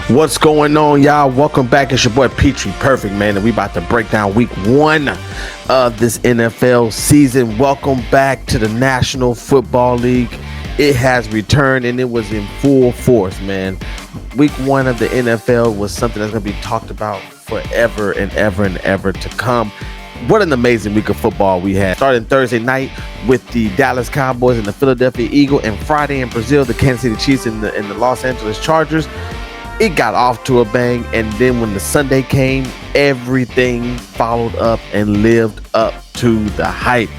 What's going on, y'all? Welcome back. It's your boy PETRYPERFECT, man, and we about to break down week 1 of this NFL season. Welcome back to the National Football League. It has returned and it was in full force, man. Week 1 of the NFL was something that's going to be talked about forever and ever and ever to come. What an amazing week of football we had. Starting Thursday night with the Dallas Cowboys and the Philadelphia Eagles, and Friday in Brazil, the Kansas City Chiefs and the Los Angeles Chargers. It got off to a bang, and then when the Sunday came, everything followed up and lived up to the hype.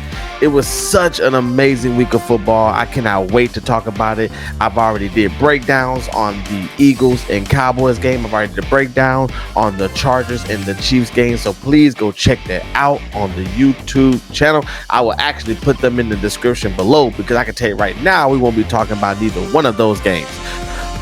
It was such an amazing week of football. I cannot wait to talk about it. I've already did breakdowns on the Eagles and Cowboys game. I've already did a breakdown on the Chargers and the Chiefs game. So please go check that out on the YouTube channel. I will actually put them in the description below, because I can tell you right now, we won't be talking about neither one of those games.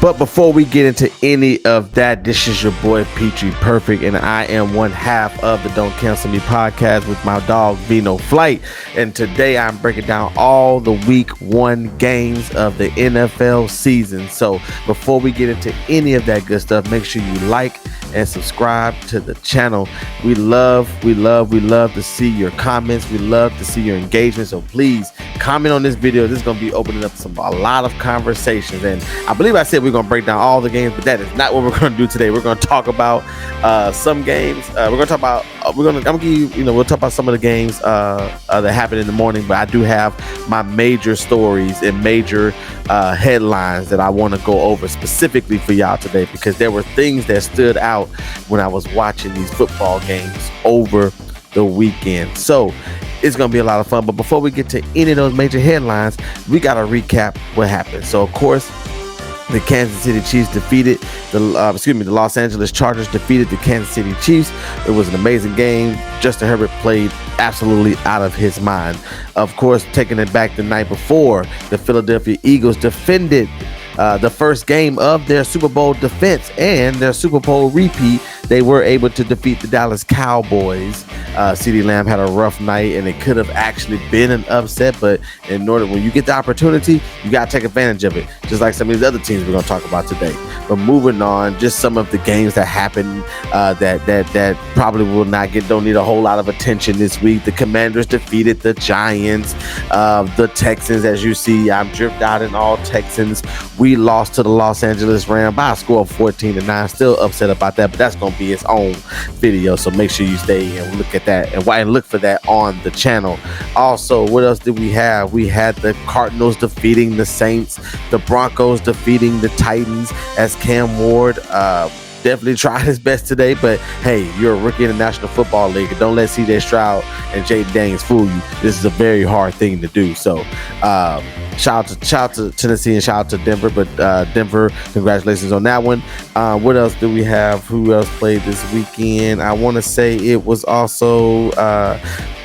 But before we get into any of that, this is your boy PETRYPERFECT, and I am one half of the Don't Cancel Me podcast with my dog VINOFLIGHT. And today I'm breaking down all the week 1 games of the NFL season. So before we get into any of that good stuff, make sure you like and subscribe to the channel. We love to see your comments. We love to see your engagement. So please comment on this video. This is going to be opening up a lot of conversations. And I believe I said we're going to break down all the games, but that is not what we're going to do today. We're going to talk about some games. We're going to talk about, I'm going to give you, we'll talk about some of the games that happened in the morning, but I do have my major stories and major headlines that I want to go over specifically for y'all today, because there were things that stood out when I was watching these football games over the weekend. So it's going to be a lot of fun. But before we get to any of those major headlines, we got to recap what happened. So, of course, the Kansas City Chiefs defeated the Los Angeles Chargers defeated the Kansas City Chiefs. It was an amazing game. Justin Herbert played absolutely out of his mind. Of course, taking it back the night before, the Philadelphia Eagles defended the first game of their Super Bowl defense and their Super Bowl repeat. They were able to defeat the Dallas Cowboys. CeeDee Lamb had a rough night, and it could have actually been an upset, but when you get the opportunity, you got to take advantage of it, just like some of these other teams we're going to talk about today. But moving on, just some of the games that happened that probably don't need a whole lot of attention this week. The Commanders defeated the Giants. The Texans, as you see, I'm dripped out in all Texans. We lost to the Los Angeles Rams by a score of 14-9. Still upset about that, but that's going to be its own video, so make sure you stay and look at that and look for that on the channel. Also, what else did we have? We had the Cardinals defeating the Saints, the Broncos defeating the Titans, as Cam Ward definitely tried his best today, but hey, you're a rookie in the National Football League, and don't let CJ Stroud and Jaden Daniels fool you. This is a very hard thing to do. So shout out to Tennessee and shout out to Denver, but Denver, congratulations on that one. What else do we have? Who else played this weekend? I want to say it was also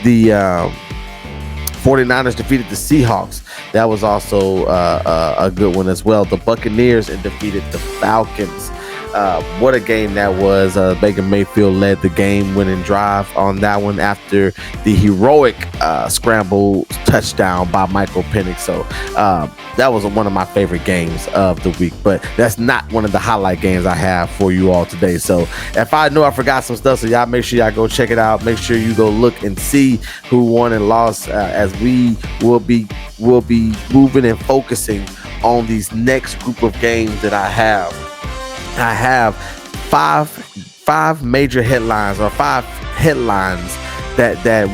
the 49ers defeated the Seahawks. That was also a good one as well. The Buccaneers defeated the Falcons. What a game that was. Baker Mayfield led the game-winning drive on that one after the heroic scramble touchdown by Michael Penix. So that was one of my favorite games of the week, but that's not one of the highlight games I have for you all today. So if I know I forgot some stuff, so y'all make sure y'all go check it out. Make sure you go look and see who won and lost, as we will be moving and focusing on these next group of games that I have. I have five major headlines, or 5 headlines that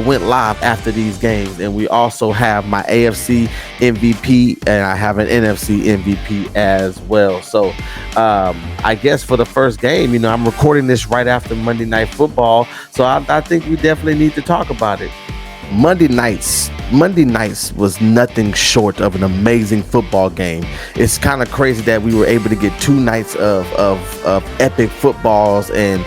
went live after these games, and we also have my AFC MVP and I have an NFC MVP as well. So I guess for the first game, I'm recording this right after Monday Night Football, so I think we definitely need to talk about it. Monday nights was nothing short of an amazing football game. It's kind of crazy that we were able to get 2 nights of epic football games,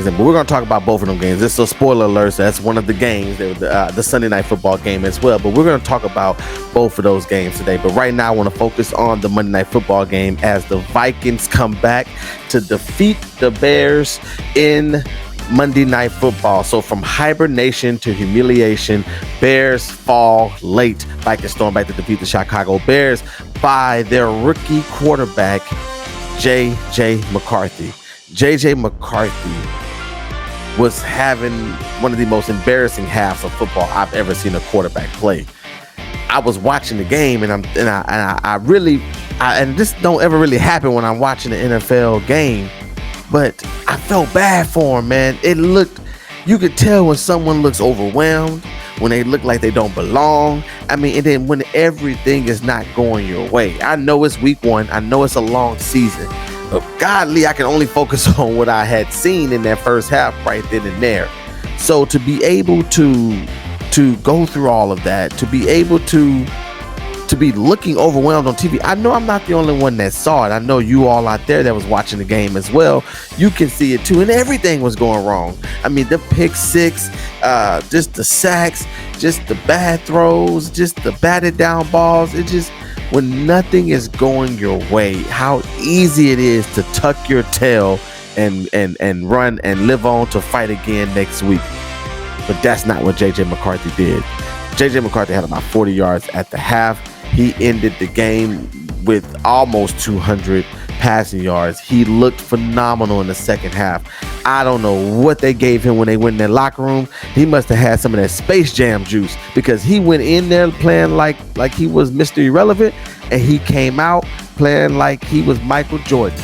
but we're going to talk about both of them games. This is a spoiler alert, so that's one of the games, the Sunday Night Football game as well, but we're going to talk about both of those games today. But right now I want to focus on the Monday Night Football game, as the Vikings come back to defeat the Bears in Monday Night Football. So from hibernation to humiliation, Bears fall late. Vikings storm back to defeat the Chicago Bears by their rookie quarterback, J.J. McCarthy. J.J. McCarthy was having one of the most embarrassing halves of football I've ever seen a quarterback play. I was watching the game, and this don't ever really happen when I'm watching an NFL game, but I felt bad for him, man. You could tell when someone looks overwhelmed, when they look like they don't belong. I mean, and then when everything is not going your way. I know it's week 1. I know it's a long season. But godly, I can only focus on what I had seen in that first half right then and there. So to be able to go through all of that, to be able to be looking overwhelmed on TV. I know I'm not the only one that saw it. I know you all out there that was watching the game as well. You can see it too, and everything was going wrong. I mean, the pick six, just the sacks, just the bad throws, just the batted down balls. It just, when nothing is going your way, how easy it is to tuck your tail and run and live on to fight again next week. But that's not what J.J. McCarthy did. J.J. McCarthy had about 40 yards at the half. He ended the game with almost 200 passing yards. He looked phenomenal in the second half. I don't know what they gave him when they went in their locker room. He must have had some of that Space Jam juice, because he went in there playing like he was Mr. Irrelevant, and he came out playing like he was Michael Jordan.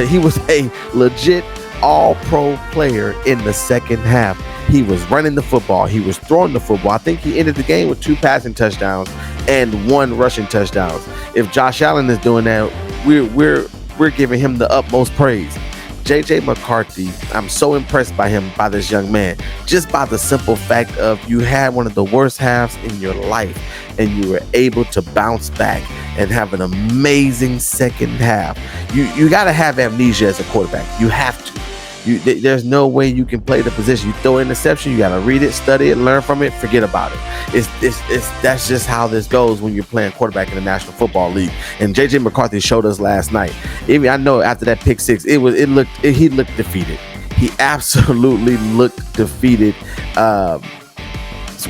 He was a legit all-pro player in the second half. He was running the football. He was throwing the football. I think he ended the game with 2 passing touchdowns and 1 rushing touchdown. If Josh Allen is doing that, we're giving him the utmost praise. J.J. McCarthy, I'm so impressed by him, by this young man, just by the simple fact of you had one of the worst halves in your life, and you were able to bounce back and have an amazing second half. You got to have amnesia as a quarterback. You have to. There's no way you can play the position. You throw an interception, you got to read it, study it, learn from it, forget about it. That's just how this goes when you're playing quarterback in the National Football League. And J.J. McCarthy showed us last night. I know after that pick six, he looked defeated. He absolutely looked defeated.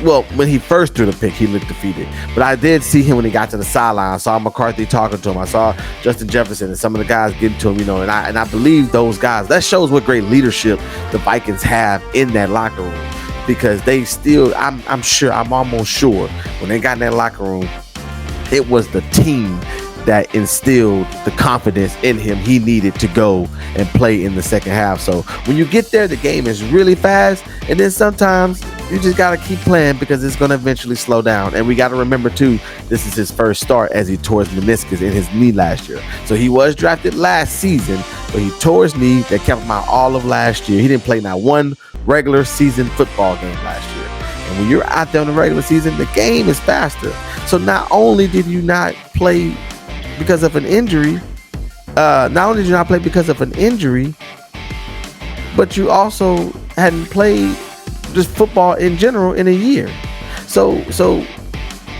Well, when he first threw the pick, he looked defeated. But I did see him when he got to the sideline. I saw McCarthy talking to him. I saw Justin Jefferson and some of the guys getting to him, and I believe those guys. That shows what great leadership the Vikings have in that locker room, because they still, I'm almost sure, when they got in that locker room, it was the team that instilled the confidence in him he needed to go and play in the second half. So when you get there, the game is really fast, and then sometimes you just got to keep playing, because it's going to eventually slow down. And we got to remember too, this is his first start, as he tore his meniscus in his knee last year. So he was drafted last season, but he tore his knee. That kept him out all of last year. He didn't play not one regular season football game last year. And when you're out there in the regular season, the game is faster. So not only did you not play because of an injury, but you also hadn't played just football in general in a year. So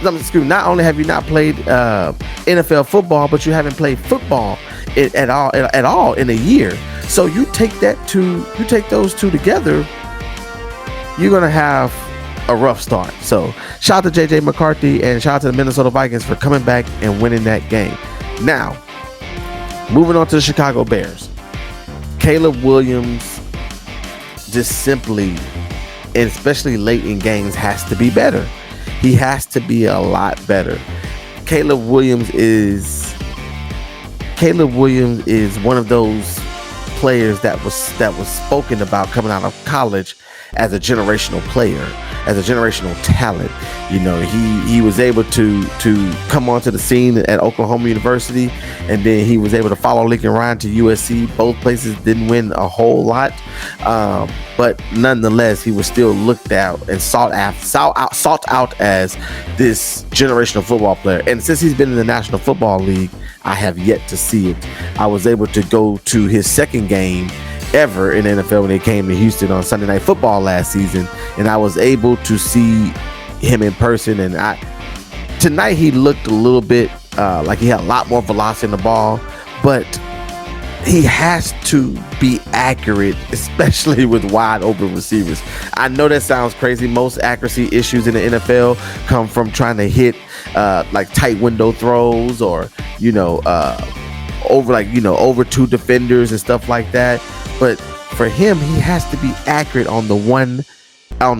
not only have you not played NFL football, but you haven't played football at all in a year. So you take those two together, you're gonna have a rough start. So shout out to J.J. McCarthy, and shout out to the Minnesota Vikings for coming back and winning that game. Now, moving on to the Chicago Bears. Caleb Williams just simply, and especially late in games, has to be better. He has to be a lot better. Caleb Williams is one of those players that was spoken about coming out of college as a generational player, as a generational talent. You know, he was able to come onto the scene at Oklahoma University, and then he was able to follow Lincoln Ryan to USC. Both places didn't win a whole lot, but nonetheless, he was still looked at and sought out as this generational football player. And since he's been in the National Football League, I have yet to see it. I was able to go to his second game ever in the NFL when they came to Houston on Sunday Night Football last season, and I was able to see him in person. And tonight he looked a little bit like he had a lot more velocity in the ball, but he has to be accurate, especially with wide open receivers. I know that sounds crazy. Most accuracy issues in the NFL come from trying to hit like tight window throws, or over two defenders and stuff like that. But for him, he has to be accurate on the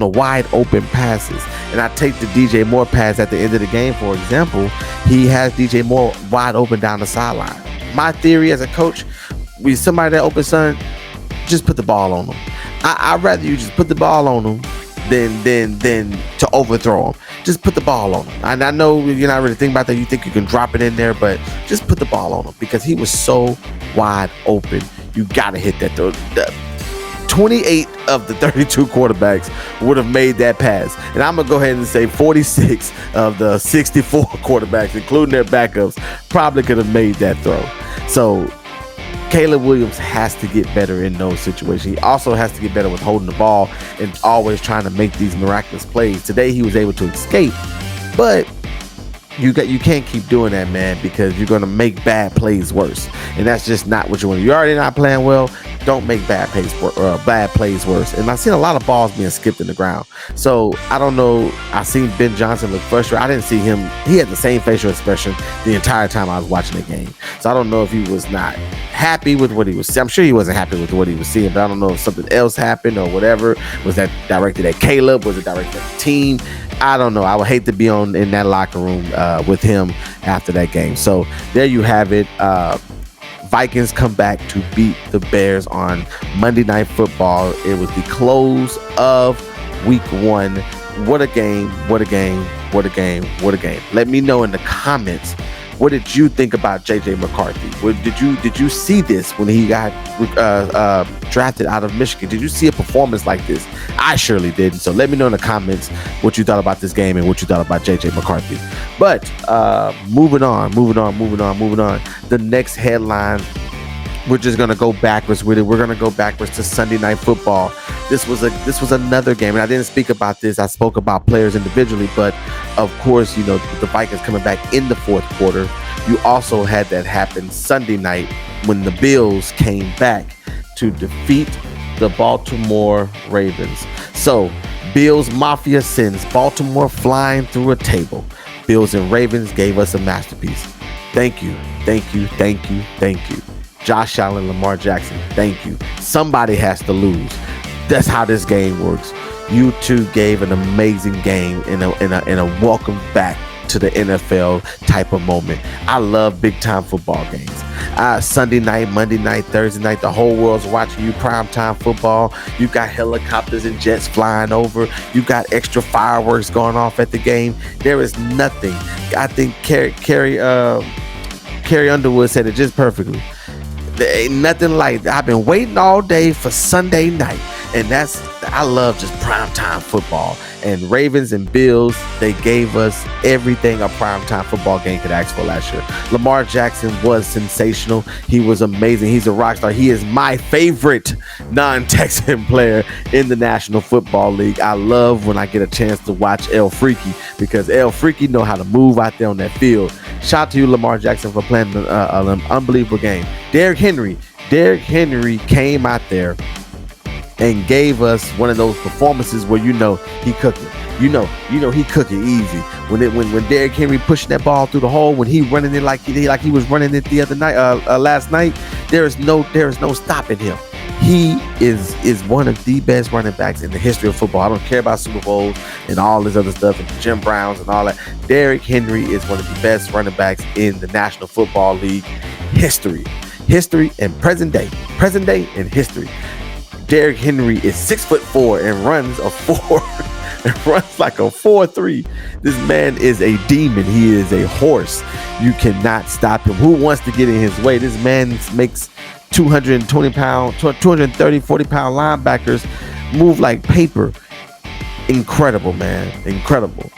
wide open passes. And I take the DJ Moore pass at the end of the game, for example. He has DJ Moore wide open down the sideline. My theory as a coach, with somebody that open, son, just put the ball on them. I'd rather you just put the ball on them than to overthrow them. Just put the ball on him. And I know you're not really thinking about that. You think you can drop it in there, but just put the ball on him because he was so wide open. You got to hit that. 28 of the 32 quarterbacks would have made that pass. And I'm going to go ahead and say 46 of the 64 quarterbacks, including their backups, probably could have made that throw. So Caleb Williams has to get better in those situations. He also has to get better with holding the ball and always trying to make these miraculous plays. Today he was able to escape, but you can't keep doing that, man, because you're going to make bad plays worse. And that's just not what you want. You're already not playing well. Don't make bad plays worse. And I've seen a lot of balls being skipped in the ground. So I don't know. I seen Ben Johnson look frustrated. I didn't see him. He had the same facial expression the entire time I was watching the game. So I don't know if he was not happy with what he was seeing. I'm sure he wasn't happy with what he was seeing, but I don't know if something else happened or whatever. Was that directed at Caleb? Was it directed at the team? I don't know. I would hate to be in that locker room with him after that game. So there you have it. Vikings come back to beat the Bears on Monday Night Football. It was the close of week 1. What a game. What a game. What a game. What a game. Let me know in the comments, what did you think about J.J. McCarthy? Did you see this when he got drafted out of Michigan? Did you see a performance like this? I surely did. So let me know in the comments what you thought about this game and what you thought about J.J. McCarthy. But moving on. The next headline, we're just going to go backwards with it. We're going to go backwards to Sunday Night Football. This was another game, and I didn't speak about this. I spoke about players individually, but of course, the Vikings coming back in the fourth quarter. You also had that happen Sunday night when the Bills came back to defeat the Baltimore Ravens. So Bills Mafia sends Baltimore flying through a table. Bills and Ravens gave us a masterpiece. Thank you. Josh Allen, Lamar Jackson, thank you. Somebody has to lose. That's how this game works. You two gave an amazing game in a welcome back to the NFL type of moment. I love big time football games. Sunday night, Monday night, Thursday night, the whole world's watching you primetime football. You got helicopters and jets flying over. You got extra fireworks going off at the game. There is nothing. I think Carrie Underwood said it just perfectly. There ain't nothing like that. I've been waiting all day for Sunday night. And I love just primetime football. And Ravens and Bills, they gave us everything a primetime football game could ask for last year. Lamar Jackson was sensational. He was amazing. He's a rock star. He is my favorite non-Texan player in the National Football League. I love when I get a chance to watch El Freaky because El Freaky know how to move out there on that field. Shout out to you, Lamar Jackson, for playing an unbelievable game. Derrick Henry came out there and gave us one of those performances where he cooked it. He cooked it easy. When Derrick Henry pushing that ball through the hole, when he running it like he was running it the other night, last night, there is no stopping him. He is one of the best running backs in the history of football. I don't care about Super Bowls and all this other stuff and Jim Browns and all that. Derrick Henry is one of the best running backs in the National Football League history and present day and history. Derrick Henry is 6'4" and runs a 4 and runs like a 4.3. This man is a demon. He is a horse. You cannot stop him. Who wants to get in his way? This man makes 230, 40-pound linebackers move like paper. Incredible, man. Incredible.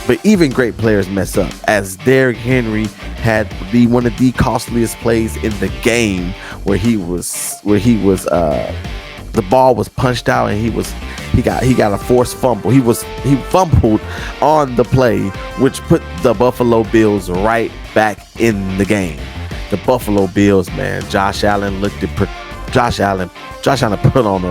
But even great players mess up, as Derrick Henry had one of the costliest plays in the game where the ball was punched out and he got a forced fumble. He fumbled on the play, which put the Buffalo Bills right back in the game. The Buffalo Bills, man. Josh Allen put on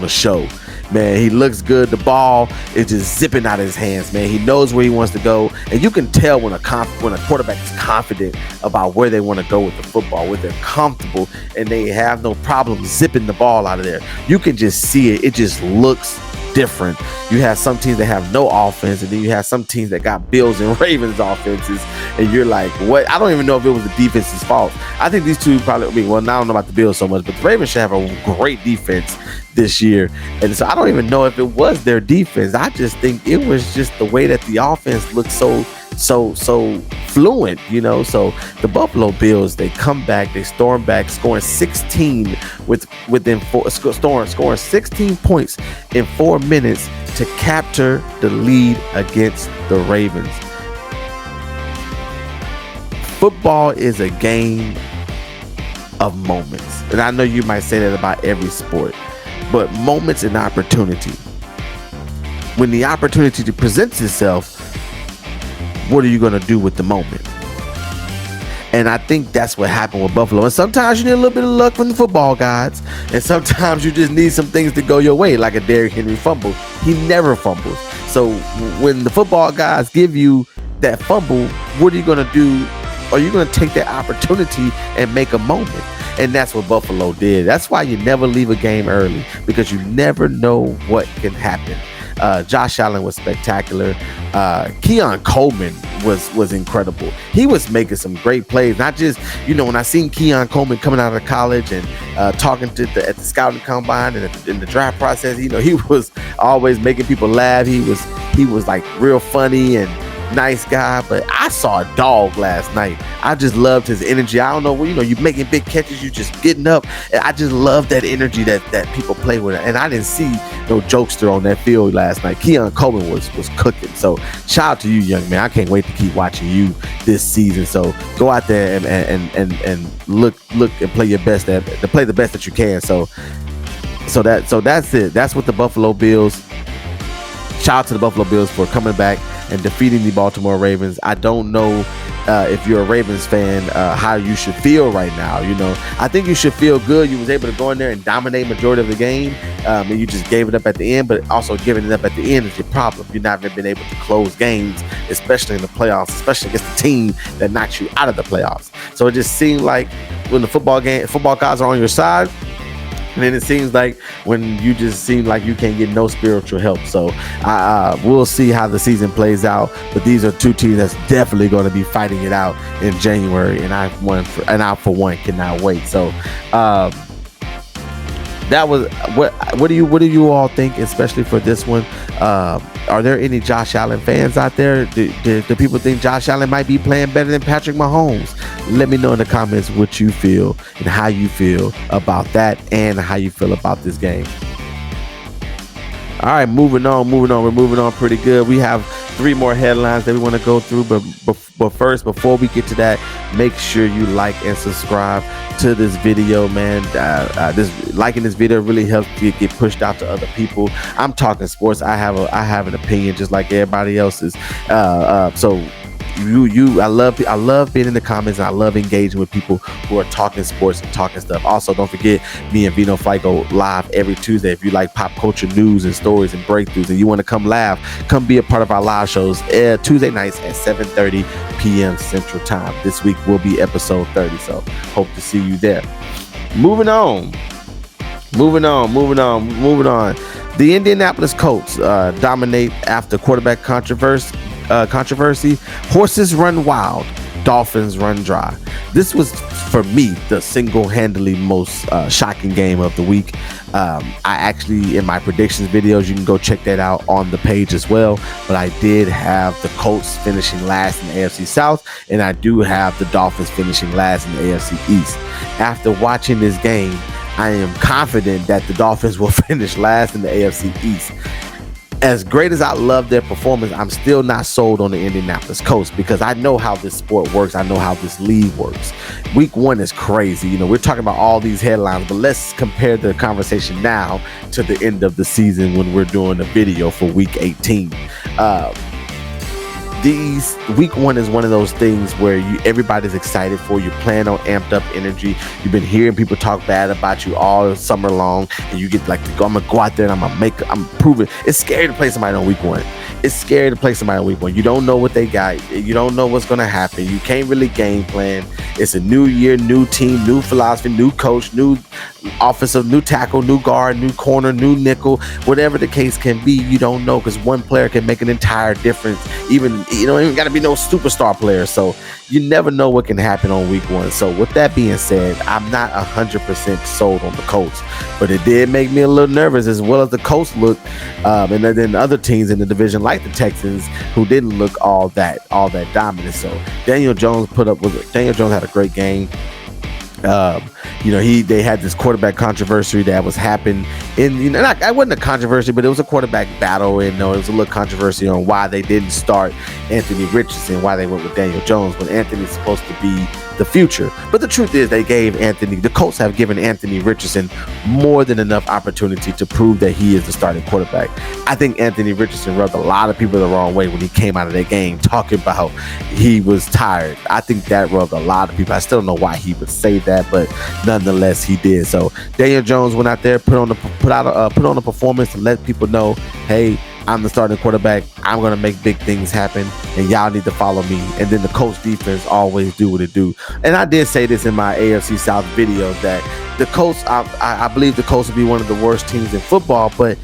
a show. man, he looks good. The ball is just zipping out of his hands, man. He knows where he wants to go, and you can tell when a quarterback is confident about where they want to go with the football, when they're comfortable and they have no problem zipping the ball out of there. You can just see it. It just looks different. You have some teams that have no offense, and then you have some teams that got Bills and Ravens offenses, and you're like, what? I don't even know if it was the defense's fault. I think these two probably, I don't know about the Bills so much, but the Ravens should have a great defense this year. And so I don't even know if it was their defense. I just think it was just the way that the offense looked so fluent, So the Buffalo Bills, they come back, they storm back, scoring 16 scoring 16 points in 4 minutes to capture the lead against the Ravens. Football is a game of moments, and I know you might say that about every sport, but moments and opportunity. When the opportunity presents itself, what are you going to do with the moment? And I think that's what happened with Buffalo. And sometimes you need a little bit of luck from the football gods, and sometimes you just need some things to go your way, like a Derrick Henry fumble. He never fumbles. So when the football guys give you that fumble, what are you going to do? Are you going to take that opportunity and make a moment? And that's what Buffalo did. That's why you never leave a game early, because you never know what can happen. Josh Allen was spectacular. Keon Coleman was incredible. He was making some great plays. Not just, when I seen Keon Coleman coming out of college and talking at the scouting combine and in the draft process, he was always making people laugh. He was like real funny and nice guy, but I saw a dog last night. I just loved his energy. I don't know, you making big catches, you just getting up. I just love that energy that people play with. And I didn't see no jokester on that field last night. Keon Coleman was cooking. So shout out to you, young man. I can't wait to keep watching you this season. So go out there and look and play your best to play the best that you can. So that's it. That's what the Buffalo Bills. Shout out to the Buffalo Bills for coming back and defeating the Baltimore Ravens. I don't know if you're a Ravens fan, how you should feel right now. I think you should feel good. You was able to go in there and dominate majority of the game, and you just gave it up at the end. But also giving it up at the end is your problem. You've not been able to close games, especially in the playoffs, especially against the team that knocks you out of the playoffs. So it just seemed like when the football guys are on your side, and then it seems like when you just seem like you can't get no spiritual help. So we'll see how the season plays out. But these are two teams that's definitely going to be fighting it out in January, and I for one cannot wait. So that was what do you all think, especially for this one? Are there any Josh Allen fans out there? Do people think Josh Allen might be playing better than Patrick Mahomes? Let me know in the comments what you feel and how you feel about that and how you feel about this game. All right, moving on. We're moving on pretty good. We have 3 more headlines that we want to go through. But first, before we get to that, make sure you like and subscribe to this video, man. Liking this video really helps you get pushed out to other people. I'm talking sports. I have an opinion just like everybody else's. So I love being in the comments, and I love engaging with people who are talking sports and talking stuff. Also, don't forget, me and VINOFLIGHT go live every Tuesday. If you like pop culture news and stories and breakthroughs and you want to come be a part of our live shows Tuesday nights at 7:30 p.m. Central Time. This week will be episode 30, so hope to see you there. Moving on. The Indianapolis Colts dominate after quarterback controversy. Horses run wild, Dolphins run dry. This was, for me, the single-handedly most shocking game of the week. I actually, in my predictions videos, you can go check that out on the page as well. But I did have the Colts finishing last in the AFC South, and I do have the Dolphins finishing last in the AFC East. After watching this game, I am confident that the Dolphins will finish last in the AFC East. As great as I love their performance, I'm still not sold on the Indianapolis Colts, because I know how this sport works. I know how this league works. Week 1 is crazy. We're talking about all these headlines, but let's compare the conversation now to the end of the season when we're doing a video for week 18. these week one is one of those things where everybody's excited for you, playing on amped up energy. You've been hearing people talk bad about you all summer long, and you get like, I'm gonna go out there and I'm proving. It's scary to play somebody on week one. It's scary to play somebody on week one. You don't know what they got. You don't know what's gonna happen. You can't really game plan. It's a new year, new team, new philosophy, new coach, new offensive, new tackle, new guard, new corner, new nickel, whatever the case can be. You don't know, because one player can make an entire difference. Even got to be no superstar player. So you never know what can happen on week one. So with that being said, I'm not 100% sold on the Colts, but it did make me a little nervous, as well as the Colts look, and then other teams in the division like the Texans, who didn't look all that dominant. So Daniel Jones had a great game. They had this quarterback controversy that was happening it wasn't a controversy, but it was a quarterback battle, and it was a little controversy on why they didn't start Anthony Richardson, why they went with Daniel Jones when Anthony's supposed to be the future. But the truth is, the Colts have given Anthony Richardson more than enough opportunity to prove that he is the starting quarterback. I think Anthony Richardson rubbed a lot of people the wrong way when he came out of that game talking about he was tired. I think that rubbed a lot of people. I still don't know why he would say that, but nonetheless he did. So Daniel Jones went out there, put on a performance to let people know, hey, I'm the starting quarterback. I'm going to make big things happen, and y'all need to follow me. And then the Colts defense always do what it do. And I did say this in my AFC South video that the Colts, I believe the Colts will be one of the worst teams in football, but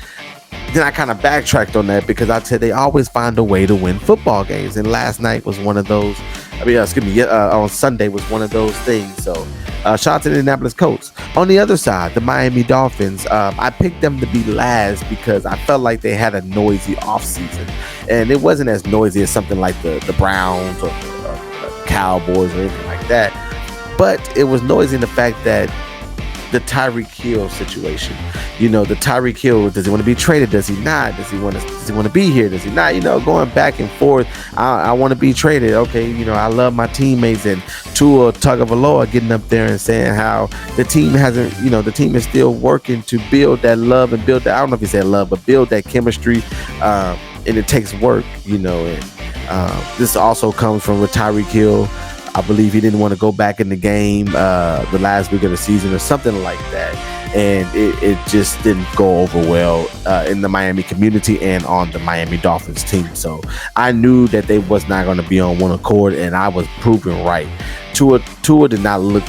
then I kind of backtracked on that, because I said they always find a way to win football games. And last night was one of those. On Sunday was one of those things. So shout out to the Indianapolis Colts. On the other side, the Miami Dolphins, I picked them to be last because I felt like they had a noisy offseason. And it wasn't as noisy as something like the Browns or Cowboys or anything like that. But it was noisy in the fact that the Tyreek Hill situation. The Tyreek Hill, does he want to be traded? Does he not? Does he want to be here? Does he not? Going back and forth. I want to be traded. Okay, I love my teammates, and Tua Tagovailoa getting up there and saying how the team hasn't, the team is still working to build that love and build that, I don't know if he said love, but build that chemistry. And it takes work, and this also comes from with Tyreek Hill. I believe he didn't want to go back in the game the last week of the season or something like that. And it just didn't go over well in the Miami community and on the Miami Dolphins team. So I knew that they was not going to be on one accord, and I was proven right. Tua did not look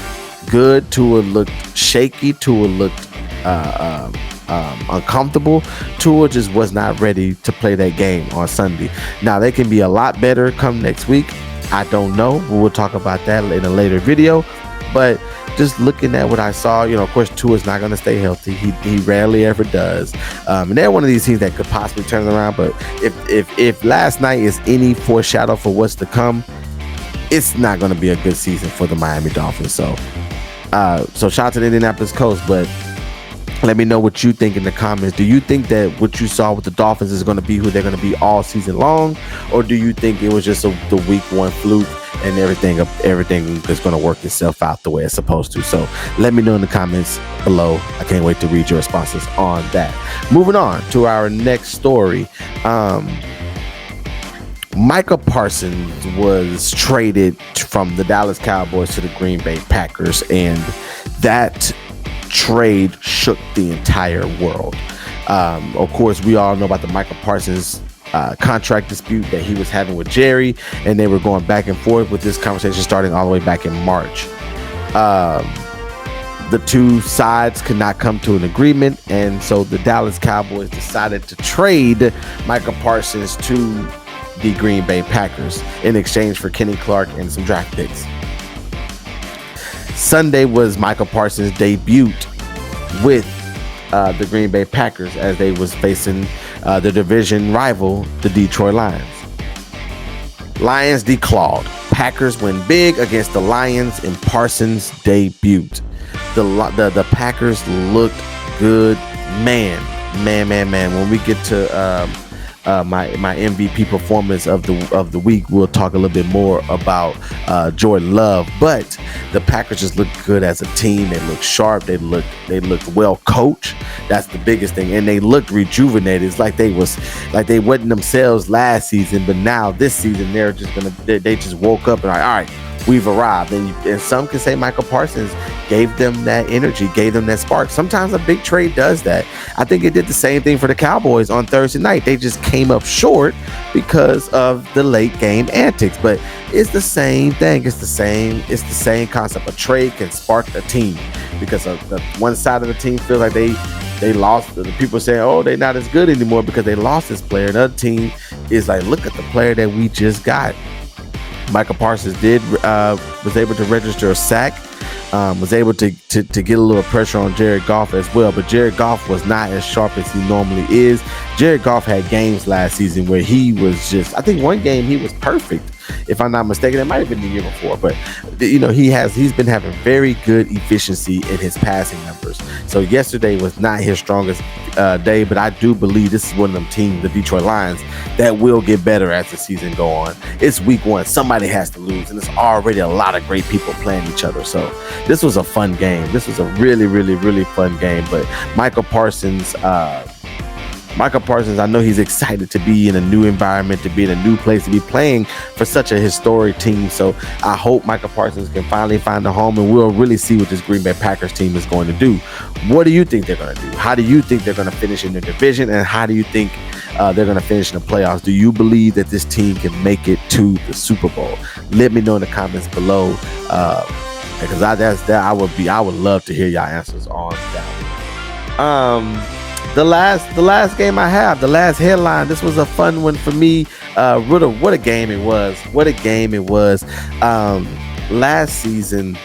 good. Tua looked shaky. Tua looked uncomfortable. Tua just was not ready to play that game on Sunday. Now, they can be a lot better come next week. I don't know. We'll talk about that in a later video. But just looking at what I saw, of course, Tua's not going to stay healthy. He rarely ever does. And they're one of these teams that could possibly turn it around. But if last night is any foreshadow for what's to come, it's not going to be a good season for the Miami Dolphins. So shout out to the Indianapolis Colts. But let me know what you think in the comments. Do you think that what you saw with the Dolphins is going to be who they're going to be all season long? Or do you think it was just the week one fluke and everything is going to work itself out the way it's supposed to? So let me know in the comments below. I can't wait to read your responses on that. Moving on to our next story. Micah Parsons was traded from the Dallas Cowboys to the Green Bay Packers, and that trade shook the entire world. Of course, we all know about the Micah Parsons contract dispute that he was having with Jerry, and they were going back and forth with this conversation starting all the way back in March. The two sides could not come to an agreement, and so the Dallas Cowboys decided to trade Micah Parsons to the Green Bay Packers in exchange for Kenny Clark and some draft picks. Sunday was Micah Parsons' debut with the Green Bay Packers as they was facing the division rival, the Detroit Lions. Lions declawed. Packers win big against the Lions in Parsons' debut. The Packers looked good. Man. When we get to my MVP performance of the week. We'll talk a little bit more about Jordan Love, but the Packers just look good as a team. They look sharp. They look well coached. That's the biggest thing, and they looked rejuvenated. It's like they wasn't themselves last season, but now this season they just woke up and like, all right, we've arrived. And some can say Michael Parsons gave them that energy, gave them that spark. Sometimes a big trade does that. I think it did the same thing for the Cowboys on Thursday night. They just came up short because of the late game antics. But it's the same thing. It's the same concept. A trade can spark a team because of the one side of the team feels like they lost. The people say, oh, they're not as good anymore because they lost this player. Another team is like, look at the player that we just got. Michael Parsons was able to register a sack, was able to get a little pressure on Jared Goff as well. But Jared Goff was not as sharp as he normally is. Jared Goff had games last season where he was just, I think one game he was perfect, if I'm not mistaken. It might have been the year before, but he's been having very good efficiency in his passing numbers. So yesterday was not his strongest day, but I do believe this is one of them teams, the Detroit Lions, that will get better as the season go on. It's week 1. Somebody has to lose, and it's already a lot of great people playing each other. So this was a fun game. This was a really, really, really fun game. But Michael Parsons, I know he's excited to be in a new environment, to be in a new place, to be playing for such a historic team. So I hope Michael Parsons can finally find a home, and we'll really see what this Green Bay Packers team is going to do. What do you think they're going to do? How do you think they're going to finish in their division, and how do you think they're going to finish in the playoffs? Do you believe that this team can make it to the Super Bowl? Let me know in the comments below, because I would love to hear y'all answers on that. The last game I have, the last headline, this was a fun one for me. What a game it was. Last season,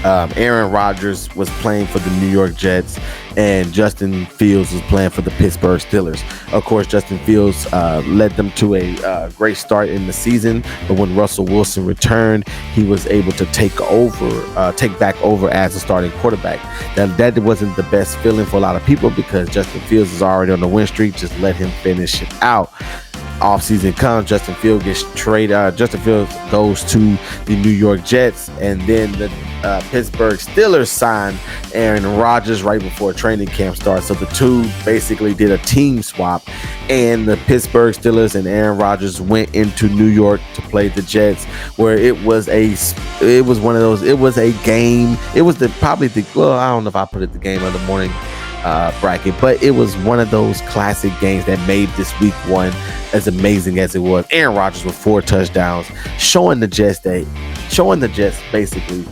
Aaron Rodgers was playing for the New York Jets, and Justin Fields was playing for the Pittsburgh Steelers. Of course, Justin Fields led them to a great start in the season, but when Russell Wilson returned, he was able to take back over as a starting quarterback. Now, that wasn't the best feeling for a lot of people because Justin Fields is already on the win streak. Just let him finish it out. Offseason comes, Justin Fields gets traded. Justin Fields goes to the New York Jets, and then the Pittsburgh Steelers signed Aaron Rodgers right before training camp starts. So the two basically did a team swap, and the Pittsburgh Steelers and Aaron Rodgers went into New York to play the Jets, where it was a game. It was I don't know if I put it the game of the morning bracket, but it was one of those classic games that made this week 1 as amazing as it was. Aaron Rodgers with 4 touchdowns, showing the Jets basically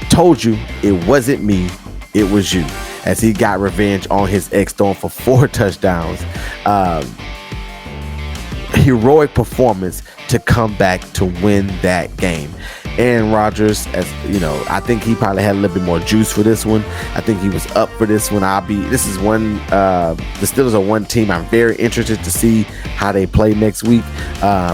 told you it wasn't me, it was you, as he got revenge on his ex, throwing for 4 touchdowns. Heroic performance to come back to win that game. Aaron Rodgers, I think he probably had a little bit more juice for this one. I think he was up for this one. The Steelers are one team I'm very interested to see how they play next week,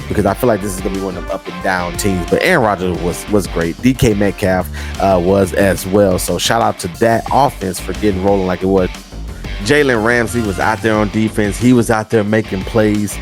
because I feel like this is going to be one of them up and down teams. But Aaron Rodgers was great. DK Metcalf was as well. So shout out to that offense for getting rolling like it was. Jalen Ramsey was out there on defense. He was out there making plays.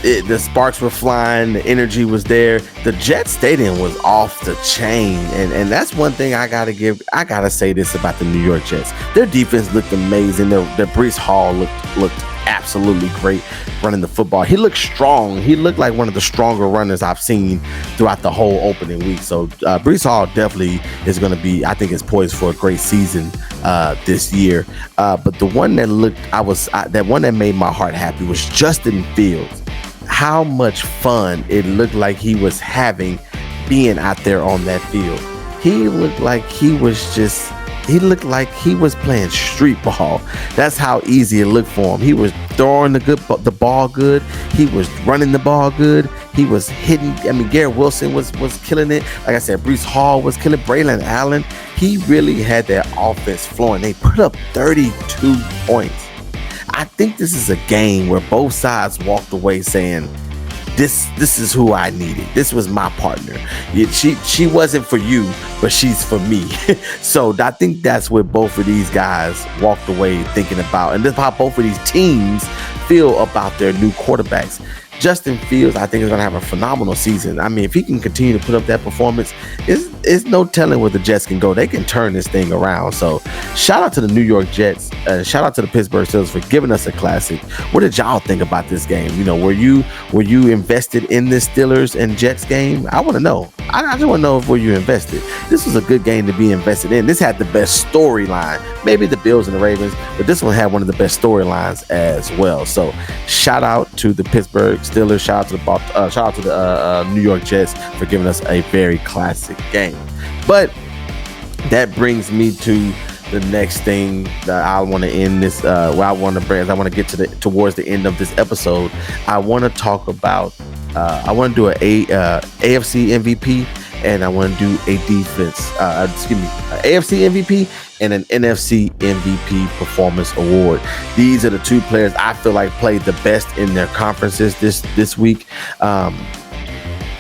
The sparks were flying, the energy was there. The Jet Stadium was off the chain, and that's one thing I gotta say this about the New York Jets. Their defense looked amazing. Their Breece Hall looked absolutely great running the football. He looked strong. He looked like one of the stronger runners I've seen throughout the whole opening week. So Breece Hall definitely is going to be, I think, is poised for a great season this year. But the one that made my heart happy was Justin Fields. How much fun it looked like he was having being out there on that field. He looked like he was playing street ball. That's how easy it looked for him. He was throwing the ball good. He was running the ball good. He was hitting. Garrett Wilson was killing it. Like I said, Breece Hall was killing. Braylon Allen. He really had that offense flowing. They put up 32 points. I think this is a game where both sides walked away saying, this is who I needed. This was my partner. She wasn't for you, but she's for me. So I think that's what both of these guys walked away thinking about, and this is how both of these teams feel about their new quarterbacks. Justin Fields, I think, is going to have a phenomenal season. I mean, if he can continue to put up that performance, it's no telling where the Jets can go. They can turn this thing around. So shout out to the New York Jets. Shout out to the Pittsburgh Steelers for giving us a classic. What did y'all think about this game? You know, were you invested in this Steelers and Jets game? I want to know. I just want to know if were you invested. This was a good game to be invested in. This had the best storyline. Maybe the Bills and the Ravens, but this one had one of the best storylines as well. So shout out to the Pittsburgh Steelers. Shout out to the New York Jets for giving us a very classic game. But that brings me to the next thing that I want to end this. Where I want to bring, as I want to get towards the end of this episode. I want to talk about. I want to do an AFC MVP, and I want to do a defense. AFC MVP and an NFC MVP performance award. These are the two players I feel like played the best in their conferences this week.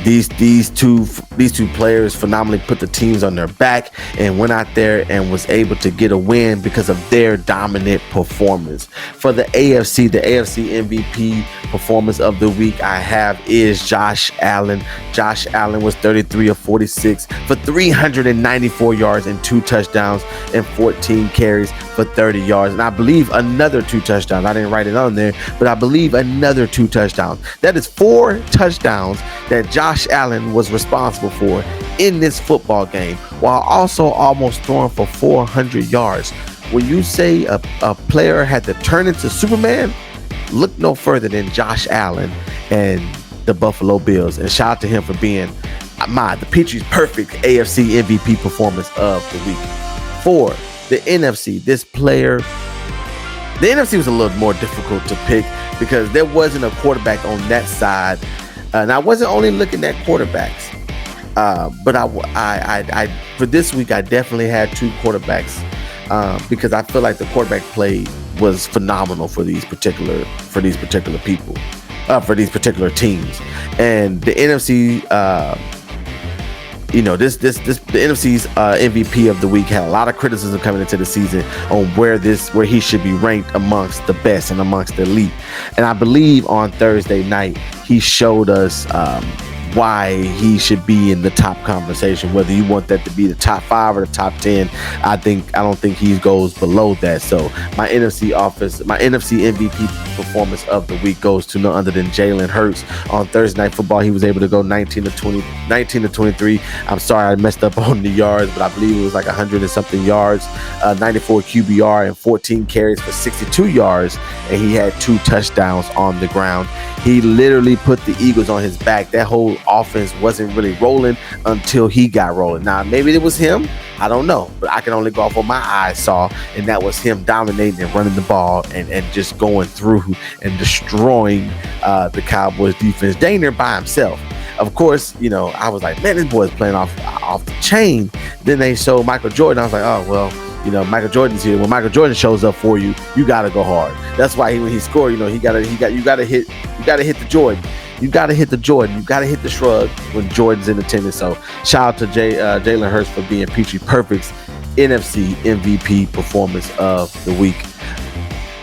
These two players phenomenally put the teams on their back and went out there and was able to get a win because of their dominant performance. For the AFC MVP performance of the week I have is Josh Allen. Josh Allen was 33 of 46 for 394 yards and 2 touchdowns and 14 carries for 30 yards. And I believe another 2 touchdowns. I didn't write it on there, but I believe another 2 touchdowns. That is 4 touchdowns that Josh Allen was responsible for in this football game, while also almost throwing for 400 yards. When you say a player had to turn into Superman, look no further than Josh Allen and the Buffalo Bills. And shout out to him for being the Petry's perfect AFC MVP performance of the week. For the NFC, the NFC was a little more difficult to pick because there wasn't a quarterback on that side. And I wasn't only looking at quarterbacks, but I for this week I definitely had 2 quarterbacks because I feel like the quarterback play was phenomenal for these particular people, for these particular teams. And the NFC, the NFC's MVP of the week had a lot of criticism coming into the season on where he should be ranked amongst the best and amongst the elite. And I believe on Thursday night he showed us why he should be in the top conversation, whether you want that to be the top 5 or the top 10. I don't think he goes below that. So my NFC MVP performance of the week goes to no other than Jalen Hurts. On Thursday Night Football, he was able to go 19 to 23. I'm sorry I messed up on the yards, but I believe it was like 100 and something yards, 94 QBR and 14 carries for 62 yards, and he had 2 touchdowns on the ground. He literally put the Eagles on his back. That whole offense wasn't really rolling until he got rolling. Now, maybe it was him. I don't know. But I can only go off what my eyes saw, and that was him dominating and running the ball and just going through and destroying the Cowboys defense dang near by himself. Of course, I was like, man, this boy's playing off the chain. Then they showed Michael Jordan. I was like, oh, well, Michael Jordan's here. When Michael Jordan shows up for you, you gotta go hard. That's why when he scored, you gotta hit the Jordan. You gotta hit the Jordan. You gotta hit the shrug when Jordan's in attendance. So shout out to Jalen Hurts for being Petry Perfect's NFC MVP performance of the week.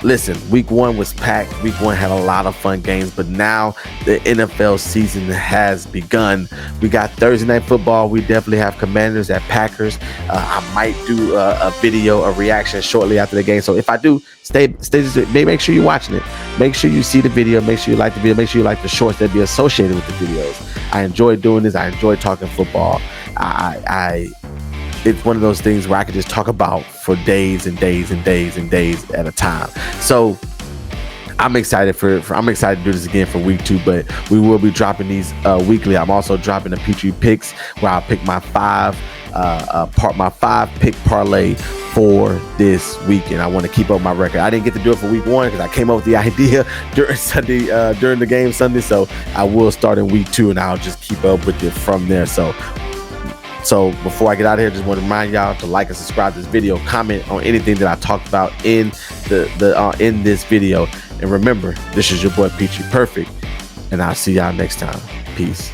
Listen, week 1 was packed. Week 1 had a lot of fun games, but now the NFL season has begun. We got Thursday Night Football. We definitely have Commanders at Packers. I might do a reaction shortly after the game. So if I do, make sure you're watching it. Make sure you see the video. Make sure you like the video. Make sure you like the shorts that be associated with the videos. I enjoy doing this. I enjoy talking football. It's one of those things where I could just talk about for days and days and days and days at a time. So I'm excited to do this again for week 2, but we will be dropping these weekly. I'm also dropping the Petry picks where I'll pick my 5 pick parlay for this week, and I want to keep up my record. I didn't get to do it for week 1 because I came up with the idea during the game Sunday. So I will start in week 2, and I'll just keep up with it from there. So before I get out of here, just want to remind y'all to like and subscribe to this video, comment on anything that I talked about in in this video. And remember, this is your boy Petry Perfect. and I'll see y'all next time. Peace.